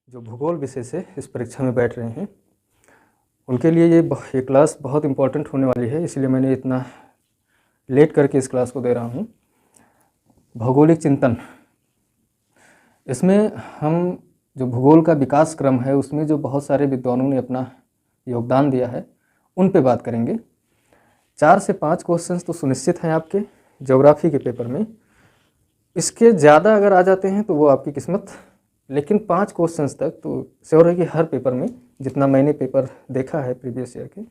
जो भूगोल विषय से इस परीक्षा में बैठ रहे हैं उनके लिए ये क्लास बहुत इम्पोर्टेंट होने वाली है, इसलिए मैंने इतना लेट करके इस क्लास को दे रहा हूँ। भौगोलिक चिंतन, इसमें हम जो भूगोल का विकास क्रम है उसमें जो बहुत सारे विद्वानों ने अपना योगदान दिया है उन पे बात करेंगे। 4 से 5 क्वेश्चंस तो सुनिश्चित हैं आपके ज्योग्राफी के पेपर में, इसके ज़्यादा अगर आ जाते हैं तो वो आपकी किस्मत, लेकिन 5 क्वेश्चंस तक तो श्योर है कि हर पेपर में, जितना मैंने पेपर देखा है प्रीवियस ईयर के,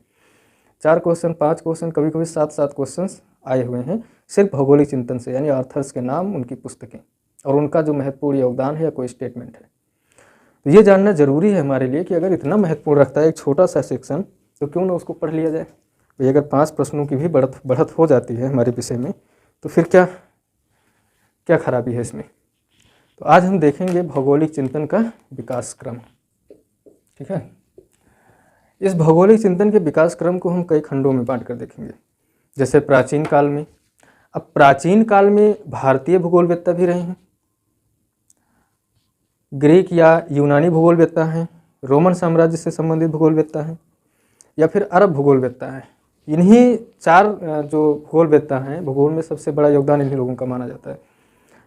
4 क्वेश्चन 5 क्वेश्चन कभी कभी 7 क्वेश्चंस आए हुए हैं सिर्फ भौगोलिक चिंतन से, यानी ऑथर्स के नाम, उनकी पुस्तकें और उनका जो महत्वपूर्ण योगदान है या कोई स्टेटमेंट है। तो ये जानना जरूरी है हमारे लिए कि अगर इतना महत्वपूर्ण रखता है एक छोटा सा सेक्शन तो क्यों ना उसको पढ़ लिया जाए। भाई अगर 5 प्रश्नों की भी बढ़त हो जाती है हमारे विषय में तो फिर क्या खराबी है इसमें। तो आज हम देखेंगे भौगोलिक चिंतन का विकास क्रम। ठीक है, इस भौगोलिक चिंतन के विकास क्रम को हम कई खंडों में बांट कर देखेंगे। जैसे प्राचीन काल में, अब प्राचीन काल में भारतीय भूगोलवेत्ता भी रहे हैं, ग्रीक या यूनानी भूगोलवेत्ता हैं, रोमन साम्राज्य से संबंधित भूगोलवेत्ता हैं, या फिर अरब भूगोलवेत्ता हैं। इन्हीं 4 जो भूगोलवेत्ता हैं, भूगोल में सबसे बड़ा योगदान इन्हीं लोगों का माना जाता है।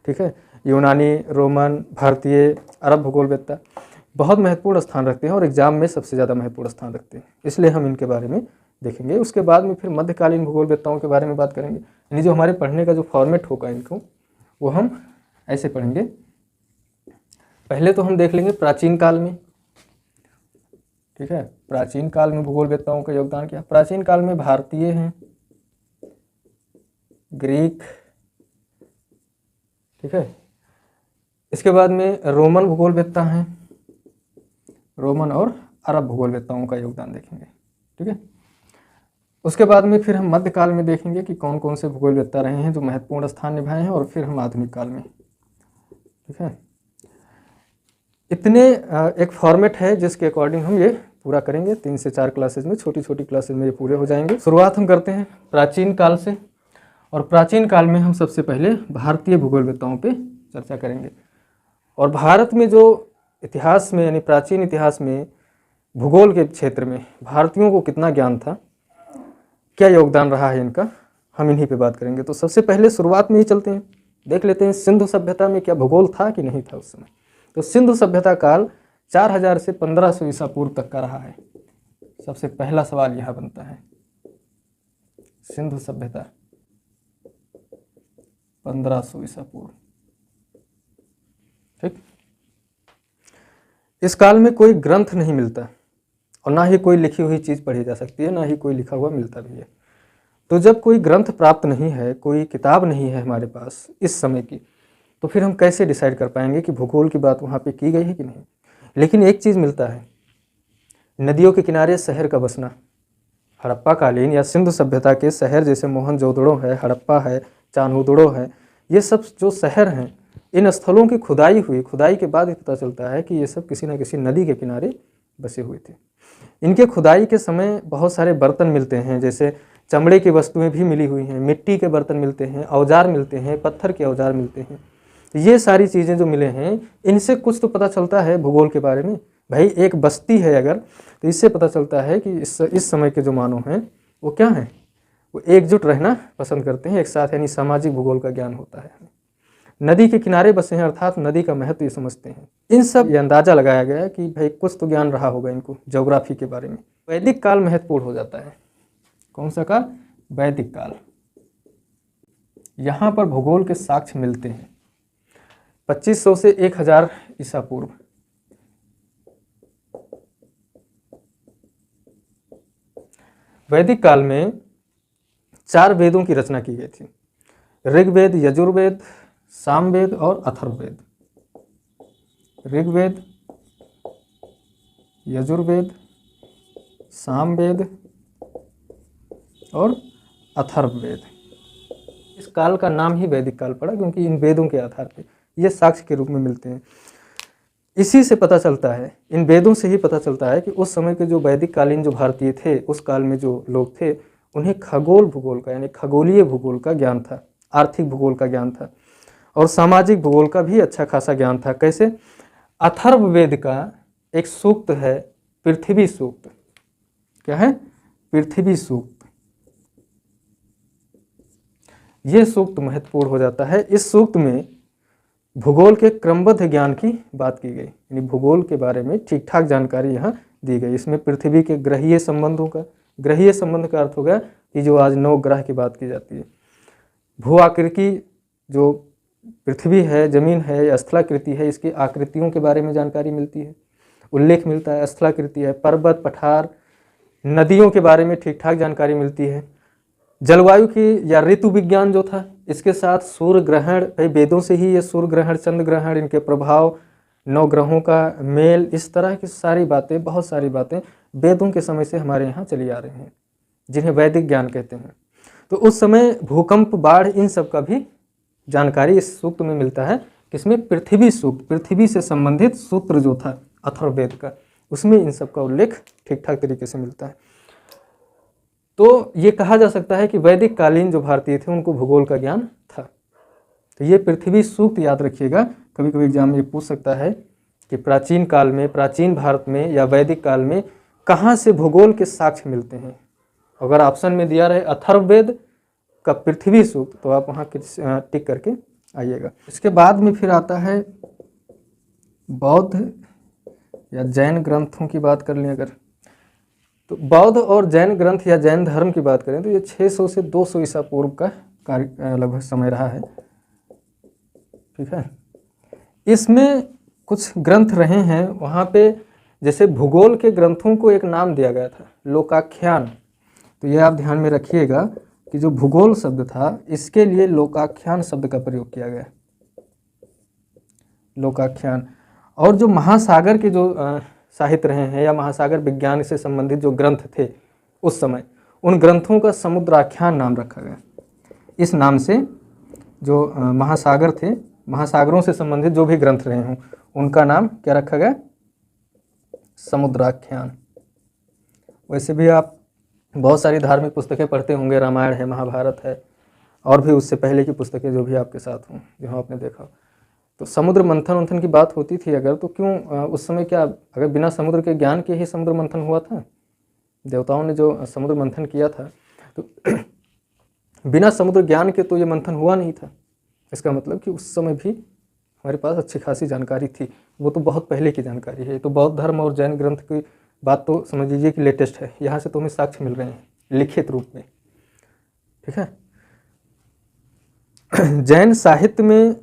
ठीक है, यूनानी, रोमन, भारतीय, अरब भूगोलवेत्ता बहुत महत्वपूर्ण स्थान रखते हैं और एग्जाम में सबसे ज़्यादा महत्वपूर्ण स्थान रखते हैं, इसलिए हम इनके बारे में देखेंगे। उसके बाद में फिर मध्यकालीन भूगोलवेत्ताओं के बारे में बात करेंगे। यानी जो हमारे पढ़ने का जो फॉर्मेट होगा इनको, वो हम ऐसे पढ़ेंगे। पहले तो हम देख लेंगे प्राचीन काल में। ठीक है, प्राचीन काल में भूगोलवेत्ताओं का योगदान क्या। प्राचीन काल में भारतीय हैं, ग्रीक, ठीक है, इसके बाद में रोमन भूगोलवेत्ता हैं, रोमन और अरब भूगोलवेत्ताओं का योगदान देखेंगे। ठीक है, उसके बाद में फिर हम मध्यकाल में देखेंगे कि कौन कौन से भूगोलवेत्ता रहे हैं जो महत्वपूर्ण स्थान निभाए हैं, और फिर हम आधुनिक काल में। ठीक है, इतने एक फॉर्मेट है जिसके अकॉर्डिंग हम ये पूरा करेंगे। 3 से 4 क्लासेज में, छोटी छोटी क्लासेज में ये पूरे हो जाएंगे। शुरुआत हम करते हैं प्राचीन काल से, और प्राचीन काल में हम सबसे पहले भारतीय भूगोलवेत्ताओं पे चर्चा करेंगे। और भारत में जो इतिहास में, यानी प्राचीन इतिहास में भूगोल के क्षेत्र में भारतीयों को कितना ज्ञान था, क्या योगदान रहा है इनका, हम इन्हीं पे बात करेंगे। तो सबसे पहले शुरुआत में ही चलते हैं, देख लेते हैं सिंधु सभ्यता में क्या भूगोल था कि नहीं था उस समय। तो सिंधु सभ्यता काल 4000 से 1500 ईसा पूर्व तक का रहा है। सबसे पहला सवाल यह बनता है, सिंधु सभ्यता 1500 ईसा पूर्व। ठीक, इस काल में कोई ग्रंथ नहीं मिलता और ना ही कोई लिखी हुई चीज़ पढ़ी जा सकती है, ना ही कोई लिखा हुआ मिलता भी है। तो जब कोई ग्रंथ प्राप्त नहीं है, कोई किताब नहीं है हमारे पास इस समय की, तो फिर हम कैसे डिसाइड कर पाएंगे कि भूगोल की बात वहाँ पे की गई है कि नहीं। लेकिन एक चीज़ मिलता है, नदियों के किनारे शहर का बसना। हड़प्पा कालीन या सिंधु सभ्यता के शहर जैसे मोहनजोदड़ो है, हड़प्पा है, चान्होदड़ो है, ये सब जो शहर हैं, इन स्थलों की खुदाई के बाद ही पता चलता है कि ये सब किसी न किसी नदी के किनारे बसे हुए थे। इनके खुदाई के समय बहुत सारे बर्तन मिलते हैं, जैसे चमड़े की वस्तुएं भी मिली हुई हैं, मिट्टी के बर्तन मिलते हैं, औजार मिलते हैं, पत्थर के औजार मिलते हैं। ये सारी चीज़ें जो मिले हैं, इनसे कुछ तो पता चलता है भूगोल के बारे में। भाई एक बस्ती है अगर, तो इससे पता चलता है कि इस समय के जो मानव हैं वो क्या हैं, वो एकजुट रहना पसंद करते हैं एक साथ, यानी सामाजिक भूगोल का ज्ञान होता है। नदी के किनारे बसे हैं अर्थात नदी का महत्व ये समझते हैं। इन सब ये अंदाजा लगाया गया है कि भाई कुछ तो ज्ञान रहा होगा इनको ज्योग्राफी के बारे में। वैदिक काल महत्वपूर्ण हो जाता है। कौन सा काल? वैदिक काल। यहाँ पर भूगोल के साक्ष्य मिलते हैं 2500 से 1000 ईसा पूर्व। वैदिक काल में 4 वेदों की रचना की गई थी, ऋग्वेद, यजुर्वेद, सामवेद और अथर्ववेद। ऋग्वेद, यजुर्वेद, सामवेद और अथर्ववेद। इस काल का नाम ही वैदिक काल पड़ा क्योंकि इन वेदों के आधार पर ये साक्ष्य के रूप में मिलते हैं। इसी से पता चलता है, इन वेदों से ही पता चलता है कि उस समय के जो वैदिक कालीन जो भारतीय थे, उस काल में जो लोग थे, उन्हें खगोल भूगोल का, यानी खगोलीय भूगोल का ज्ञान था, आर्थिक भूगोल का ज्ञान था और सामाजिक भूगोल का भी अच्छा खासा ज्ञान था। कैसे? अथर्ववेद का एक सूक्त है पृथ्वी सूक्त। क्या है? पृथ्वी सूक्त। ये सूक्त महत्वपूर्ण हो जाता है। इस सूक्त में भूगोल के क्रमबद्ध ज्ञान की बात की गई, यानी भूगोल के बारे में ठीक ठाक जानकारी यहाँ दी गई। इसमें पृथ्वी के ग्रहीय संबंधों का, ग्रहीय संबंध का अर्थ होगा कि जो आज 9 ग्रह की बात की जाती है। भू आकृति, जो पृथ्वी है, जमीन है या स्थलाकृति है, इसकी आकृतियों के बारे में जानकारी मिलती है, उल्लेख मिलता है। स्थलाकृति है, पर्वत, पठार, नदियों के बारे में ठीक ठाक जानकारी मिलती है। जलवायु की या ऋतु विज्ञान जो था, इसके साथ सूर्य ग्रहण, भाई वेदों से ही ये सूर्य ग्रहण, चंद्र ग्रहण, इनके प्रभाव, 9 ग्रहों का मेल, इस तरह की सारी बातें, बहुत सारी बातें वेदों के समय से हमारे यहाँ चली आ रही हैं, जिन्हें वैदिक ज्ञान कहते हैं। तो उस समय भूकंप, बाढ़, इन सब का भी जानकारी इस सूक्त में मिलता है। किसमें? पृथ्वी सूक्त। पृथ्वी से संबंधित सूत्र जो था अथर्ववेद का, उसमें इन सब का उल्लेख ठीक ठाक तरीके से मिलता है। तो ये कहा जा सकता है कि वैदिक कालीन जो भारतीय थे उनको भूगोल का ज्ञान था। तो ये पृथ्वी सूक्त याद रखिएगा, कभी कभी एग्जाम में ये पूछ सकता है कि प्राचीन काल में, प्राचीन भारत में या वैदिक काल में कहाँ से भूगोल के साक्ष्य मिलते हैं। अगर ऑप्शन में दिया रहे अथर्ववेद का पृथ्वी सूक्त, तो आप वहाँ टिक करके आइएगा। इसके बाद में फिर आता है बौद्ध या जैन ग्रंथों की बात कर लें अगर, तो बौद्ध और जैन ग्रंथ या जैन धर्म की बात करें तो ये 600 से 200 ईसा पूर्व का लगभग समय रहा है। ठीक है, इसमें कुछ ग्रंथ रहे हैं, वहाँ पे जैसे भूगोल के ग्रंथों को एक नाम दिया गया था, लोकाख्यान। तो ये आप ध्यान में रखिएगा कि जो भूगोल शब्द था, इसके लिए लोकाख्यान शब्द का प्रयोग किया गया, लोकाख्यान। और जो महासागर के जो साहित्य रहे हैं या महासागर विज्ञान से संबंधित जो ग्रंथ थे उस समय, उन ग्रंथों का समुद्राख्यान नाम रखा गया। इस नाम से जो महासागर थे, महासागरों से संबंधित जो भी ग्रंथ रहे हों, उनका नाम क्या रखा गया? समुद्राख्यान। वैसे भी आप बहुत सारी धार्मिक पुस्तकें पढ़ते होंगे, रामायण है, महाभारत है, और भी उससे पहले की पुस्तकें जो भी आपके साथ हों, जो आपने देखा। तो समुद्र मंथन की बात होती थी अगर, तो क्यों उस समय क्या, अगर बिना समुद्र के ज्ञान के ही समुद्र मंथन हुआ था? देवताओं ने जो समुद्र मंथन किया था, तो बिना समुद्र ज्ञान के तो ये मंथन हुआ नहीं था। इसका मतलब कि उस समय भी हमारे पास अच्छी खासी जानकारी थी, वो तो बहुत पहले की जानकारी है। तो बौद्ध धर्म और जैन ग्रंथ की बात तो समझ लीजिए कि लेटेस्ट है, यहाँ से तो हमें साक्ष्य मिल रहे हैं लिखित रूप में। ठीक है, जैन साहित्य में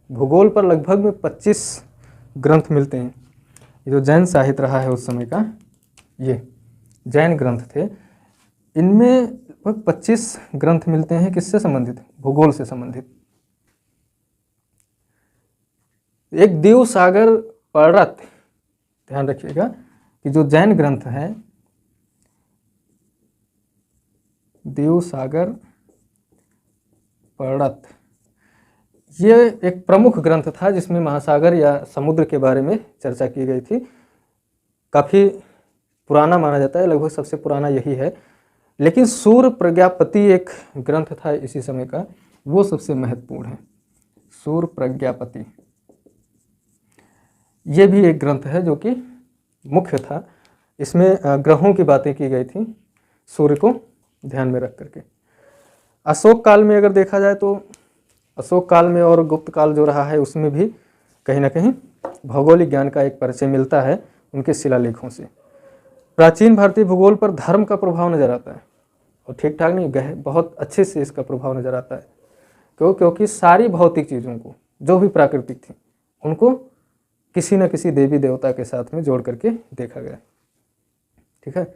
भूगोल पर लगभग में 25 ग्रंथ मिलते हैं। ये जो जैन साहित्य रहा है उस समय का, ये जैन ग्रंथ थे, इनमें लगभग 25 ग्रंथ मिलते हैं किससे संबंधित? भूगोल से संबंधित। एक दीव सागर पर्णत, ध्यान रखिएगा कि जो जैन ग्रंथ है, दीव सागर पर्णत, ये एक प्रमुख ग्रंथ था जिसमें महासागर या समुद्र के बारे में चर्चा की गई थी। काफ़ी पुराना माना जाता है, लगभग सबसे पुराना यही है। लेकिन सूर्य प्रज्ञापति एक ग्रंथ था इसी समय का, वो सबसे महत्वपूर्ण है। सूर्य प्रज्ञापति, ये भी एक ग्रंथ है जो कि मुख्य था। इसमें ग्रहों की बातें की गई थी, सूर्य को ध्यान में रख करके। अशोक काल में अगर देखा जाए तो अशोक काल में और गुप्त काल जो रहा है, उसमें भी कहीं ना कहीं भौगोलिक ज्ञान का एक परिचय मिलता है उनके शिलालेखों से। प्राचीन भारतीय भूगोल पर धर्म का प्रभाव नजर आता है, और ठीक ठाक नहीं, बहुत अच्छे से इसका प्रभाव नजर आता है। क्योंकि सारी भौतिक चीज़ों को, जो भी प्राकृतिक थी, उनको किसी न किसी देवी देवता के साथ में जोड़ करके देखा गया। ठीक है,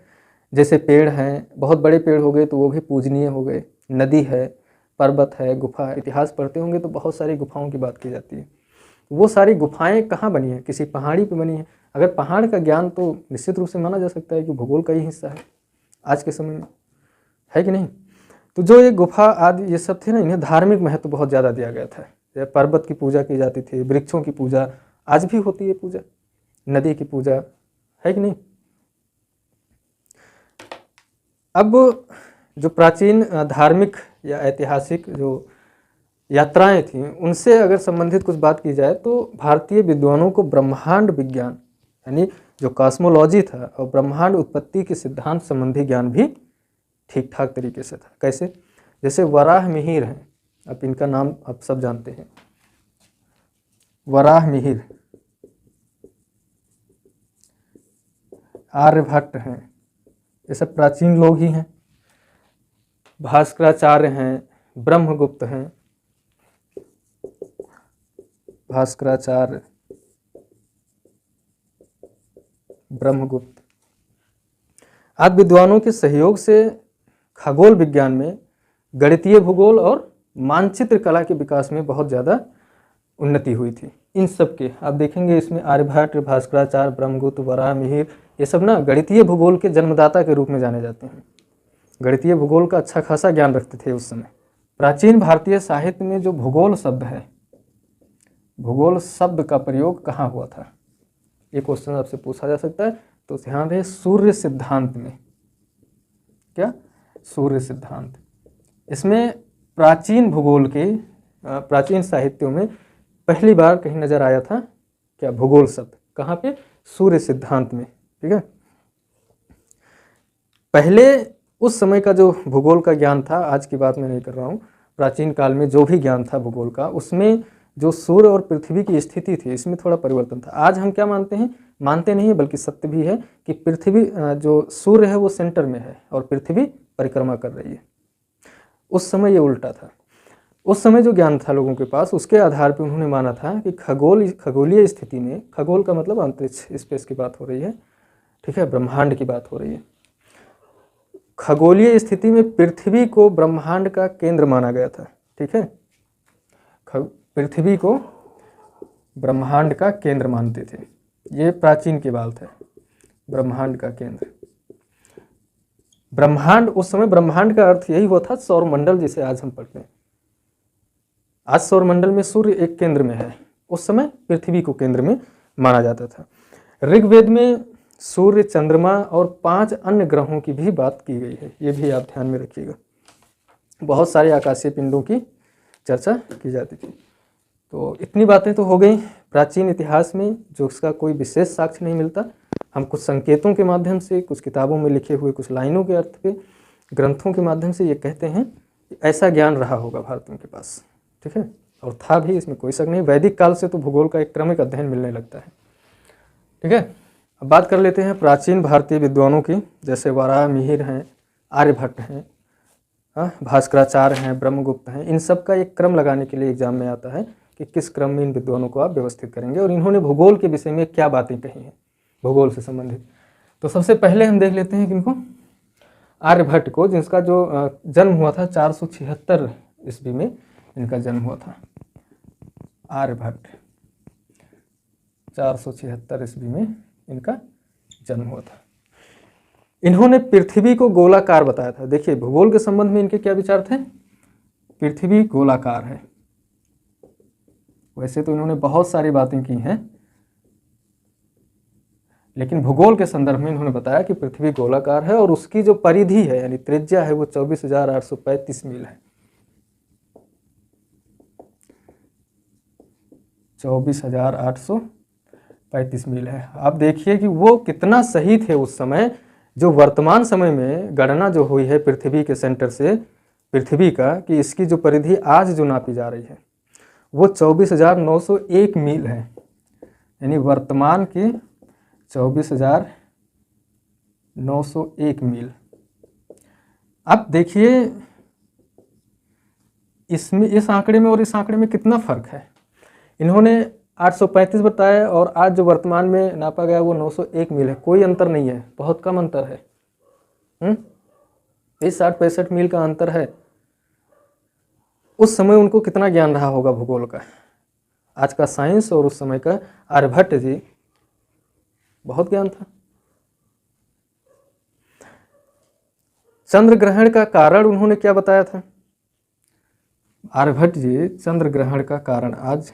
जैसे पेड़ हैं, बहुत बड़े पेड़ हो गए तो वो भी पूजनीय हो गए, नदी है, पर्वत है, गुफा है। इतिहास पढ़ते होंगे तो बहुत सारी गुफाओं की बात की जाती है। वो सारी गुफाएं कहाँ बनी है? किसी पहाड़ी पे बनी है। अगर पहाड़ का ज्ञान, तो निश्चित रूप से माना जा सकता है कि भूगोल का ही हिस्सा है आज के समय में, है कि नहीं? तो जो ये गुफा आदि ये सब थे ना, इन्हें धार्मिक महत्व बहुत ज़्यादा दिया गया था। पर्वत की पूजा की जाती थी, वृक्षों की पूजा आज भी होती है, पूजा, नदी की पूजा, है कि नहीं? अब जो प्राचीन धार्मिक या ऐतिहासिक जो यात्राएं थीं, उनसे अगर संबंधित कुछ बात की जाए तो भारतीय विद्वानों को ब्रह्मांड विज्ञान यानी जो कॉस्मोलॉजी था और ब्रह्मांड उत्पत्ति के सिद्धांत संबंधी ज्ञान भी ठीक ठाक तरीके से था। कैसे? जैसे वराह मिहिर हैं, अब इनका नाम आप सब जानते हैं, वराह मिहिर, आर्यभट्ट हैं, ये सब प्राचीन लोग ही हैं। भास्कराचार्य हैं, ब्रह्मगुप्त हैं, भास्कराचार्य, ब्रह्मगुप्त आदि विद्वानों के सहयोग से खगोल विज्ञान में गणितीय भूगोल और मानचित्र कला के विकास में बहुत ज़्यादा उन्नति हुई थी। इन सब के आप देखेंगे इसमें आर्यभट्ट, भास्कराचार्य, ब्रह्मगुप्त, वराह मिहिर, ये सब ना गणितीय भूगोल के जन्मदाता के रूप में जाने जाते हैं। गणितीय भूगोल का अच्छा खासा ज्ञान रखते थे उस समय। प्राचीन भारतीय साहित्य में जो भूगोल शब्द है, भूगोल शब्द का प्रयोग कहाँ हुआ था, ये क्वेश्चन आपसे पूछा जा सकता है। तो ध्यान रहे, सूर्य सिद्धांत में। क्या? सूर्य सिद्धांत। इसमें प्राचीन भूगोल के प्राचीन साहित्यों में पहली बार कहीं नजर आया था क्या? भूगोल शब्द। कहाँ पे? सूर्य सिद्धांत में। ठीक है। पहले उस समय का जो भूगोल का ज्ञान था, आज की बात मैं नहीं कर रहा हूँ, प्राचीन काल में जो भी ज्ञान था भूगोल का, उसमें जो सूर्य और पृथ्वी की स्थिति थी इसमें थोड़ा परिवर्तन था। आज हम क्या मानते हैं, मानते नहीं है बल्कि सत्य भी है कि पृथ्वी जो सूर्य है वो सेंटर में है और पृथ्वी परिक्रमा कर रही है। उस समय ये उल्टा था। उस समय जो ज्ञान था लोगों के पास, उसके आधार पर उन्होंने माना था कि खगोलीय स्थिति में, खगोल का मतलब अंतरिक्ष, स्पेस की बात हो रही है, ठीक है, ब्रह्मांड की बात हो रही है। खगोलीय स्थिति में पृथ्वी को ब्रह्मांड का केंद्र माना गया था। ठीक है, पृथ्वी को ब्रह्मांड का केंद्र मानते थे। ये प्राचीन की बात है, ब्रह्मांड का केंद्र। ब्रह्मांड, उस समय ब्रह्मांड का अर्थ यही हुआ था सौरमंडल जिसे आज हम पढ़ते हैं। आज सौरमंडल में सूर्य एक केंद्र में है, उस समय पृथ्वी को केंद्र में माना जाता था। ऋग्वेद में सूर्य, चंद्रमा और 5 अन्य ग्रहों की भी बात की गई है, ये भी आप ध्यान में रखिएगा। बहुत सारे आकाशीय पिंडों की चर्चा की जाती थी। तो इतनी बातें तो हो गई प्राचीन इतिहास में, जो उसका कोई विशेष साक्ष्य नहीं मिलता। हम कुछ संकेतों के माध्यम से, कुछ किताबों में लिखे हुए कुछ लाइनों के अर्थ पे, ग्रंथों के माध्यम से ये कहते हैं कि ऐसा ज्ञान रहा होगा भारतीयों के पास। ठीक है, और था भी, इसमें कोई शक नहीं। वैदिक काल से तो भूगोल का एक क्रमिक अध्ययन मिलने लगता है। ठीक है, अब बात कर लेते हैं प्राचीन भारतीय विद्वानों की, जैसे वराह मिहिर हैं, आर्यभट्ट हैं, भास्कराचार्य हैं, ब्रह्मगुप्त हैं। इन सब का एक क्रम लगाने के लिए एग्जाम में आता है कि किस क्रम में इन विद्वानों को आप व्यवस्थित करेंगे और इन्होंने भूगोल के विषय में क्या बातें कही हैं भूगोल से संबंधित। तो सबसे पहले हम देख लेते हैं किनको, आर्यभट्ट को, जिसका जो जन्म हुआ था 476 ईस्वी में इनका जन्म हुआ था। आर्यभट्ट 476 ईस्वी में इनका जन्म हुआ था। इन्होंने पृथ्वी को गोलाकार बताया था। देखिए, भूगोल के संबंध में इनके क्या विचार थे, पृथ्वी गोलाकार है। वैसे तो इन्होंने बहुत सारी बातें की हैं, लेकिन भूगोल के संदर्भ में इन्होंने बताया कि पृथ्वी गोलाकार है और उसकी जो परिधि है यानी त्रिज्या है वो 24,835 मील है। 24,835 मील है। आप देखिए कि वो कितना सही थे उस समय। जो वर्तमान समय में गणना जो हुई है पृथ्वी के सेंटर से पृथ्वी का, कि इसकी जो परिधि आज जो नापी जा रही है वो 24,901 मील है, यानी वर्तमान की 24,901 मील। अब देखिए इसमें, इस आंकड़े में और इस आंकड़े में कितना फर्क है। इन्होंने 835 बताया और आज जो वर्तमान में नापा गया वो 901 मील है। कोई अंतर नहीं है, बहुत कम अंतर है। 60-65 मील का अंतर है। उस समय उनको कितना ज्ञान रहा होगा भूगोल का, आज का साइंस और उस समय का। आर्यभट्ट जी बहुत ज्ञान था। चंद्र ग्रहण का कारण उन्होंने क्या बताया था, आर्यभट्ट जी चंद्र ग्रहण का कारण, आज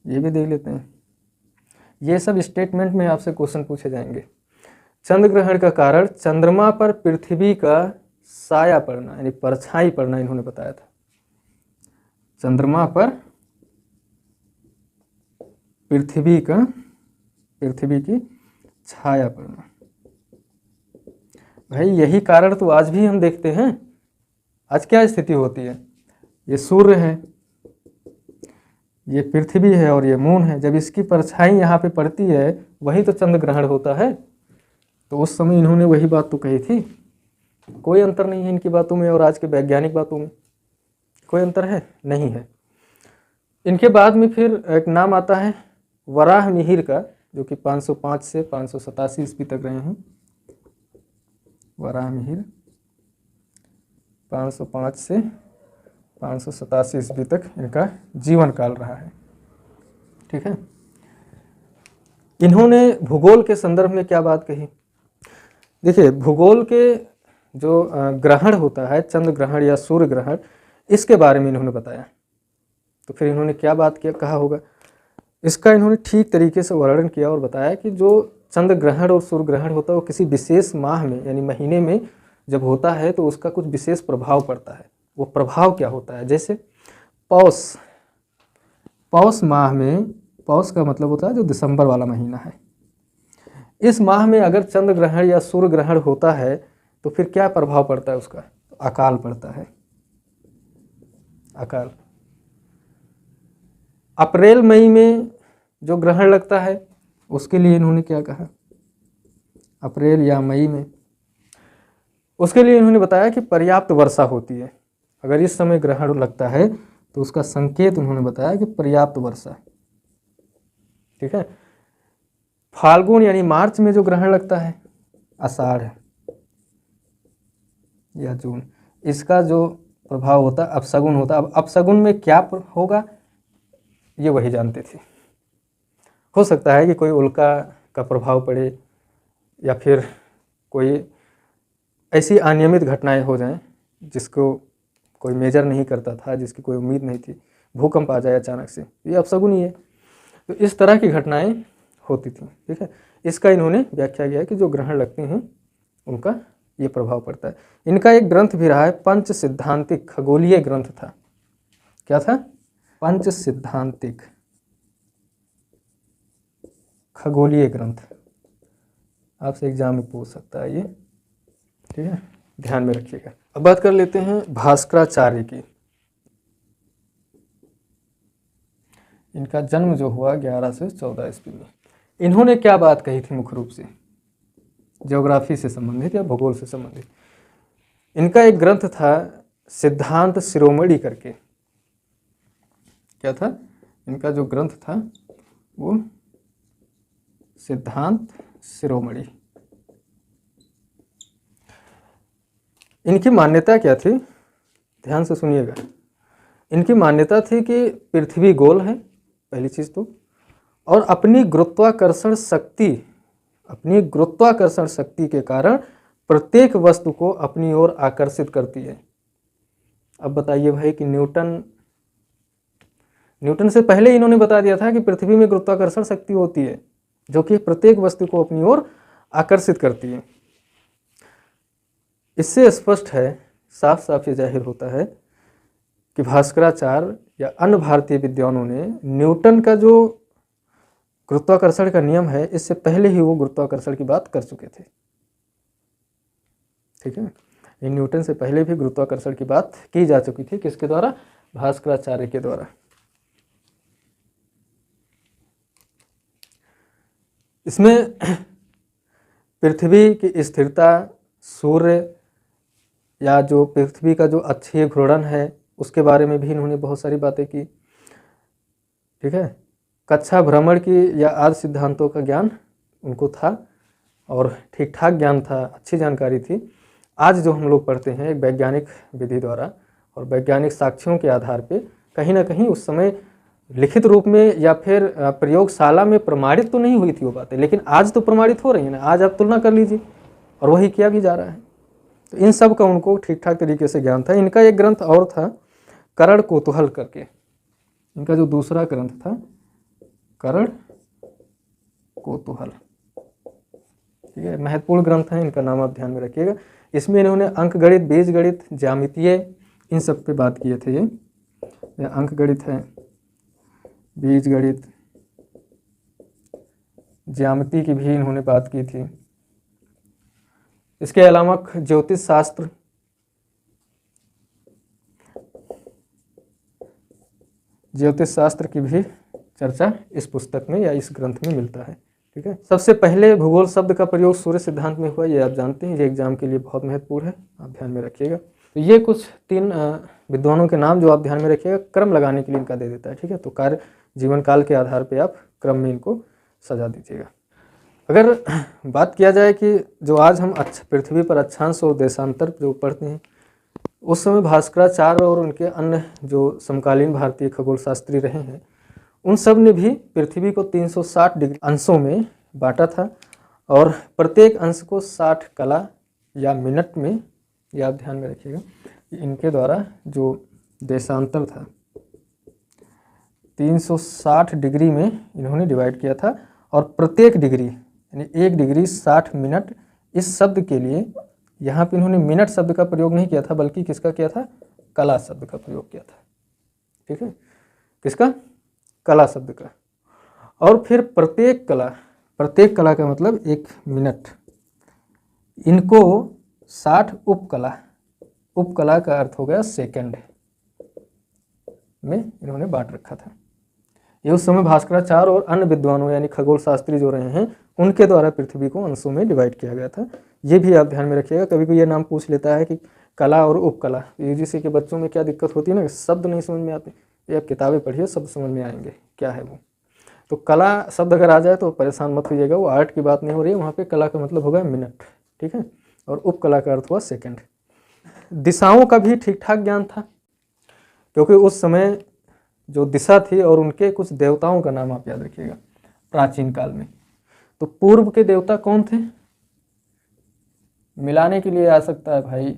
ये भी देख लेते हैं। ये सब स्टेटमेंट में आपसे क्वेश्चन पूछे जाएंगे। चंद्र ग्रहण का कारण चंद्रमा पर पृथ्वी का साया पड़ना यानी परछाई पड़ना इन्होंने बताया था। चंद्रमा पर पृथ्वी का पृथ्वी की छाया पड़ना। भाई यही कारण तो आज भी हम देखते हैं। आज क्या स्थिति होती है, ये सूर्य है, ये पृथ्वी है और ये मून है, जब इसकी परछाई यहाँ पे पड़ती है वही तो चंद्र ग्रहण होता है। तो उस समय इन्होंने वही बात तो कही थी। कोई अंतर नहीं है इनकी बातों में और आज के वैज्ञानिक बातों में, कोई अंतर है नहीं है। इनके बाद में फिर एक नाम आता है वराह मिहिर का, जो कि 505 से 587 ईस्वी तक रहे हैं। वराह मिहिर 505 से 587 ईस्वी तक इनका जीवन काल रहा है। ठीक है। इन्होंने भूगोल के संदर्भ में क्या बात कही, देखिए भूगोल के जो ग्रहण होता है, चंद्र ग्रहण या सूर्य ग्रहण, इसके बारे में इन्होंने बताया। तो फिर इन्होंने क्या बात किया कहा होगा, इसका इन्होंने ठीक तरीके से वर्णन किया और बताया कि जो चंद्र ग्रहण और सूर्य ग्रहण होता है वो किसी विशेष माह में यानी महीने में जब होता है तो उसका कुछ विशेष प्रभाव पड़ता है। वो प्रभाव क्या होता है, जैसे पौष माह में, पौष का मतलब होता है जो दिसंबर वाला महीना है, इस माह में अगर चंद्र ग्रहण या सूर्य ग्रहण होता है तो फिर क्या प्रभाव पड़ता है उसका, तो अकाल पड़ता है, अकाल। अप्रैल मई में जो ग्रहण लगता है उसके लिए इन्होंने क्या कहा, अप्रैल या मई में, उसके लिए इन्होंने बताया कि पर्याप्त वर्षा होती है। अगर इस समय ग्रहण लगता है तो उसका संकेत उन्होंने बताया कि पर्याप्त वर्षा। ठीक है। फाल्गुन यानी मार्च में जो ग्रहण लगता है, आषाढ़ या जून, इसका जो प्रभाव होता है अपशगुन होता है। अब अपशगुन में क्या होगा ये वही जानते थे। हो सकता है कि कोई उल्का का प्रभाव पड़े या फिर कोई ऐसी अनियमित घटनाएं हो जाएं जिसको कोई मेजर नहीं करता था, जिसकी कोई उम्मीद नहीं थी, भूकंप आ जाए अचानक से, ये अपशगुन ही है। तो इस तरह की घटनाएं होती थी। ठीक है। इसका इन्होंने व्याख्या किया कि जो ग्रहण लगते हैं उनका ये प्रभाव पड़ता है। इनका एक ग्रंथ भी रहा है, पंच सिद्धांतिक खगोलीय ग्रंथ था। क्या था, पंच सिद्धांतिक खगोलीय ग्रंथ। आपसे एग्जाम में पूछ सकता है ये। ठीक है, ध्यान में रखिएगा। अब बात कर लेते हैं भास्कराचार्य की। इनका जन्म जो हुआ 11 से 14 ईस्वी में। इन्होंने क्या बात कही थी मुख्य रूप से, ज्योग्राफी से संबंधित या भूगोल से संबंधित। इनका एक ग्रंथ था सिद्धांत शिरोमणि करके। क्या था, इनका जो ग्रंथ था वो सिद्धांत शिरोमणि। इनकी मान्यता क्या थी, ध्यान से सुनिएगा। इनकी मान्यता थी कि पृथ्वी गोल है, पहली चीज तो, और अपनी गुरुत्वाकर्षण शक्ति के कारण प्रत्येक वस्तु को अपनी ओर आकर्षित करती है। अब बताइए भाई कि न्यूटन से पहले इन्होंने बता दिया था कि पृथ्वी में गुरुत्वाकर्षण शक्ति होती है जो कि प्रत्येक वस्तु को अपनी ओर आकर्षित करती है। इससे स्पष्ट है, साफ साफ ये जाहिर होता है कि भास्कराचार्य या अन्य भारतीय विद्वानों ने न्यूटन का जो गुरुत्वाकर्षण का नियम है, इससे पहले ही वो गुरुत्वाकर्षण की बात कर चुके थे। ठीक है, इन न्यूटन से पहले भी गुरुत्वाकर्षण की बात की जा चुकी थी। किसके द्वारा, भास्कराचार्य के द्वारा। इसमें पृथ्वी की स्थिरता, सूर्य या जो पृथ्वी का जो अक्षीय घूर्णन है उसके बारे में भी इन्होंने बहुत सारी बातें की। ठीक है, कक्षा भ्रमण की या आदि सिद्धांतों का ज्ञान उनको था और ठीक ठाक ज्ञान था, अच्छी जानकारी थी। आज जो हम लोग पढ़ते हैं एक वैज्ञानिक विधि द्वारा और वैज्ञानिक साक्ष्यों के आधार पे, कहीं ना कहीं उस समय लिखित रूप में या फिर प्रयोगशाला में प्रमाणित तो नहीं हुई थी वो बातें, लेकिन आज तो प्रमाणित हो रही है ना। आज आप तुलना कर लीजिए और वही किया भी जा रहा है। तो इन सब का उनको ठीक ठाक तरीके से ज्ञान था। इनका एक ग्रंथ और था करण कौतूहल करके। इनका जो दूसरा ग्रंथ था करण कौतूहल। ठीक है, महत्वपूर्ण ग्रंथ है, इनका नाम आप ध्यान में रखिएगा। इसमें इन्होंने अंक गणित, बीज गणित, ज्यामितीय, इन सब पे बात किए थे। ये अंक गणित है, बीज गणित, ज्यामिति की भी इन्होंने बात की थी। इसके अलावा ज्योतिष शास्त्र, की भी चर्चा इस पुस्तक में या इस ग्रंथ में मिलता है। ठीक है। सबसे पहले भूगोल शब्द का प्रयोग सूर्य सिद्धांत में हुआ, ये आप जानते हैं, ये एग्जाम के लिए बहुत महत्वपूर्ण है, आप ध्यान में रखिएगा। तो ये कुछ 3 विद्वानों के नाम जो आप ध्यान में रखिएगा, क्रम लगाने के लिए इनका दे देता है। ठीक है। तो कार्य जीवन काल के आधार पर आप क्रम में इनको सजा दीजिएगा। अगर बात किया जाए कि जो आज हम पृथ्वी पर अक्षांश और देशांतर जो पढ़ते हैं, उस समय भास्कराचार्य और उनके अन्य जो समकालीन भारतीय खगोल शास्त्री रहे हैं, उन सब ने भी पृथ्वी को 360 डिग्री अंशों में बांटा था और प्रत्येक अंश को 60 कला या मिनट में, ये आप ध्यान में रखिएगा, इनके द्वारा जो देशांतर था 360 डिग्री में इन्होंने डिवाइड किया था। और प्रत्येक डिग्री यानी 1 डिग्री 60 मिनट, इस शब्द के लिए यहाँ पे इन्होंने मिनट शब्द का प्रयोग नहीं किया था, बल्कि किसका किया था? कला शब्द का प्रयोग किया था। ठीक है। किसका? कला शब्द का। और फिर प्रत्येक कला का मतलब 1 मिनट, इनको 60 उपकला का अर्थ हो गया सेकंड में इन्होंने बांट रखा था। ये उस समय भास्कराचार्य और अन्य विद्वानों यानी खगोल शास्त्री जो रहे हैं, उनके द्वारा पृथ्वी को अंशों में डिवाइड किया गया था। ये भी आप ध्यान में रखिएगा। कभी कोई ये नाम पूछ लेता है कि कला और उपकला, यूजीसी के बच्चों में क्या दिक्कत होती है ना, शब्द नहीं समझ में आते, ये आप किताबें पढ़िए, शब्द समझ में आएंगे क्या है वो। तो कला शब्द अगर आ जाए तो परेशान मत होइएगा, वो आर्ट की बात नहीं हो रही है, वहाँ पे कला का मतलब होगा मिनट। ठीक है। और उपकला का अर्थ हुआ सेकंड। दिशाओं का भी ठीक ठाक ज्ञान था, क्योंकि उस समय जो दिशा थी और उनके कुछ देवताओं का नाम आप याद रखिएगा प्राचीन काल में। तो पूर्व के देवता कौन थे? मिलाने के लिए आ सकता है भाई,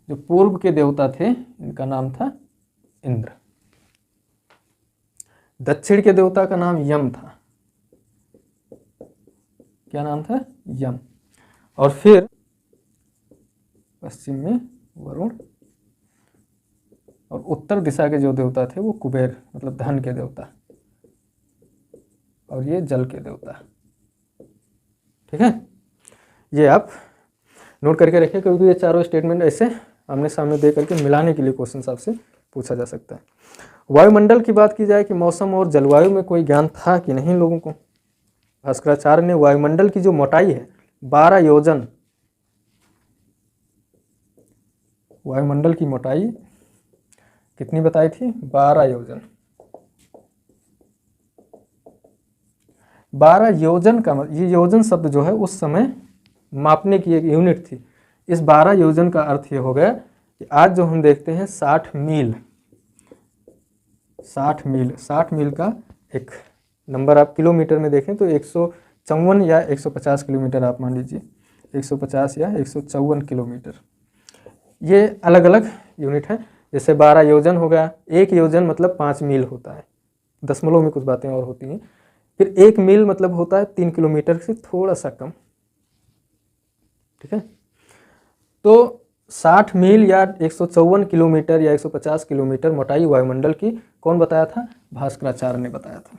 जो पूर्व के देवता थे इनका नाम था इंद्र। दक्षिण के देवता का नाम यम था। क्या नाम था? यम। और फिर पश्चिम में वरुण, और उत्तर दिशा के जो देवता थे वो कुबेर, मतलब धन के देवता, और ये जल के देवता। ठीक है। ये आप नोट करके रखिए, क्योंकि ये चारों स्टेटमेंट ऐसे आमने सामने दे करके मिलाने के लिए क्वेश्चन आपसे पूछा जा सकता है। वायुमंडल की बात की जाए कि मौसम और जलवायु में कोई ज्ञान था कि नहीं लोगों को? भास्कराचार्य ने वायुमंडल की जो मोटाई है 12 योजन, वायुमंडल की मोटाई कितनी बताई थी? 12 योजन। 12 योजन का ये योजन शब्द जो है उस समय मापने की एक यूनिट थी। इस 12 योजन का अर्थ ये हो गया कि आज जो हम देखते हैं 60 मील, 60 मील का एक नंबर आप किलोमीटर में देखें तो 154 या 150 किलोमीटर आप मान लीजिए, 150 या 154 किलोमीटर, ये अलग अलग यूनिट है। जैसे 12 योजन हो गया, 1 योजन मतलब 5 मील होता है, दशमलव में कुछ बातें और होती हैं। फिर 1 मील मतलब होता है 3 किलोमीटर से थोड़ा सा कम। ठीक है। तो 60 मील या 154 किलोमीटर या 150 किलोमीटर मोटाई वायुमंडल की कौन बताया था? भास्कराचार्य ने बताया था।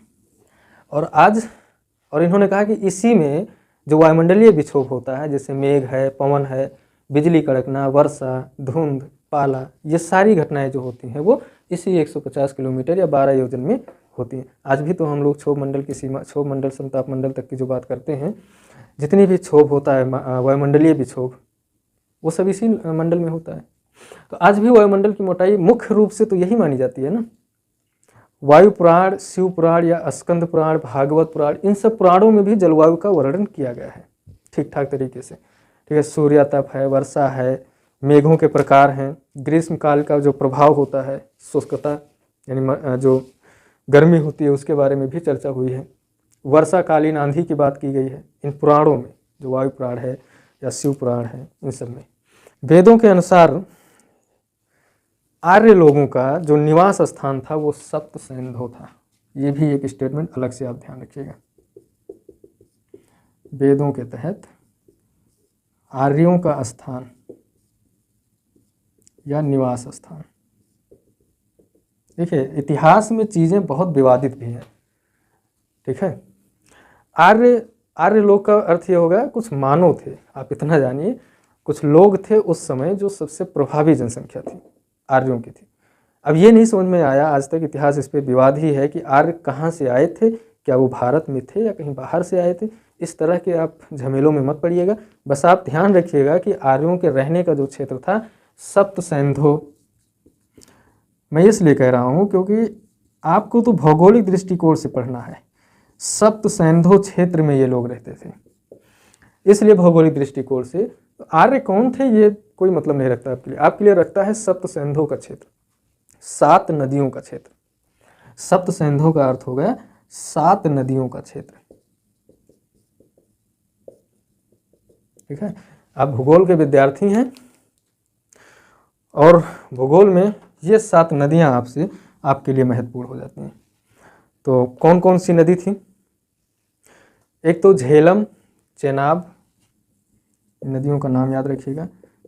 और इन्होंने कहा कि इसी में जो वायुमंडलीय विक्षोभ होता है, जैसे मेघ है, पवन है, बिजली कड़कना, वर्षा, धुंध, पाला, ये सारी घटनाएं जो होती हैं वो इसी 150 किलोमीटर या 12 योजन में होती हैं। आज भी तो हम लोग क्षोभ मंडल की सीमा, क्षोभ मंडल समताप मंडल तक की जो बात करते हैं, जितनी भी क्षोभ होता है वायुमंडलीय विक्षोभ, वो सब इसी मंडल में होता है। तो आज भी वायुमंडल की मोटाई मुख्य रूप से तो यही मानी जाती है ना। वायु पुराण, शिव पुराण या स्कंद पुराण, भागवत पुराण, इन सब पुराणों में भी जलवायु का वर्णन किया गया है ठीक ठाक तरीके से। ठीक है। सूर्यातप है, वर्षा है, मेघों के प्रकार हैं, ग्रीष्म काल का जो प्रभाव होता है, शुष्कता यानी जो गर्मी होती है उसके बारे में भी चर्चा हुई है। वर्षाकालीन आंधी की बात की गई है इन पुराणों में, जो वायु पुराण है या शिव पुराण है, इन सब में। वेदों के अनुसार आर्य लोगों का जो निवास स्थान था वो सप्त सिंधु था। ये भी एक स्टेटमेंट अलग से आप ध्यान रखिएगा। वेदों के तहत आर्यों का स्थान या निवास स्थान, देखिए इतिहास में चीज़ें बहुत विवादित भी हैं। ठीक है। आर्य आर्य लोग का अर्थ ये होगा कुछ मानव थे, आप इतना जानिए, कुछ लोग थे उस समय जो सबसे प्रभावी जनसंख्या थी आर्यों की थी। अब ये नहीं समझ में आया, आज तक इतिहास इस पर विवाद ही है कि आर्य कहाँ से आए थे, क्या वो भारत में थे या कहीं बाहर से आए थे। इस तरह के आप झमेलों में मत पड़िएगा, बस आप ध्यान रखिएगा कि आर्यों के रहने का जो क्षेत्र था सप्त सैंधो। मैं इसलिए कह रहा हूँ क्योंकि आपको तो भौगोलिक दृष्टिकोण से पढ़ना है, सप्त सैंधो क्षेत्र में ये लोग रहते थे, इसलिए भौगोलिक दृष्टिकोण से तो आर्य कौन थे ये कोई मतलब नहीं रखता आपके लिए रखता है सप्त सैंधो का क्षेत्र, 7 नदियों का क्षेत्र। सप्त सैंधो का अर्थ हो गया 7 नदियों का क्षेत्र, ठीक है। आप भूगोल के विद्यार्थी हैं और भूगोल में ये 7 नदियां आपके लिए महत्वपूर्ण हो जाती हैं। तो कौन कौन सी नदी थी? एक तो झेलम, चेनाब, नदियों का नाम याद रखिएगा,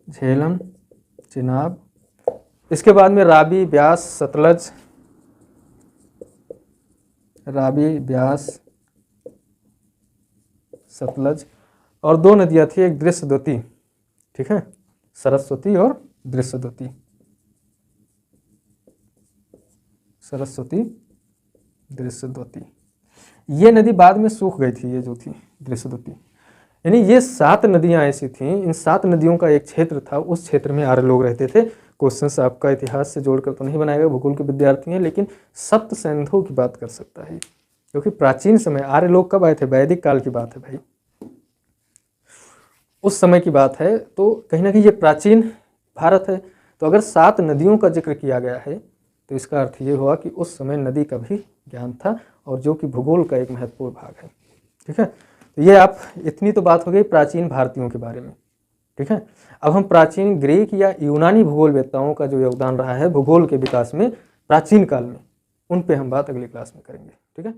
झेलम, चेनाब। इसके बाद में रावी, ब्यास, सतलज, रावी, ब्यास, सतलज, और 2 नदियां थी, एक दृश्यद्वती, ठीक है, सरस्वती और दृश्यद्वती, सरस्वती, दृश्यद्वती। ये नदी बाद में सूख गई थी, ये जो थी दृश्यद्वती। यानी ये 7 नदियां ऐसी थीं, इन 7 नदियों का एक क्षेत्र था, उस क्षेत्र में आर्य लोग रहते थे। क्वेश्चंस आपका इतिहास से जोड़कर तो नहीं बनाएगा, भूगोल के विद्यार्थी हैं, लेकिन सप्त सैंधों की बात कर सकता है, क्योंकि प्राचीन समय आर्य लोग कब आए थे? वैदिक काल की बात है भाई, उस समय की बात है। तो कहीं ना कहीं ये प्राचीन भारत है। तो अगर 7 नदियों का जिक्र किया गया है तो इसका अर्थ ये हुआ कि उस समय नदी का भी ज्ञान था, और जो कि भूगोल का एक महत्वपूर्ण भाग है, ठीक है। तो ये आप इतनी तो बात हो गई प्राचीन भारतीयों के बारे में, ठीक है। अब हम प्राचीन ग्रीक या यूनानी भूगोलवेत्ताओं का जो योगदान रहा है भूगोल के विकास में प्राचीन काल में, उन पे हम बात अगली क्लास में करेंगे, ठीक है।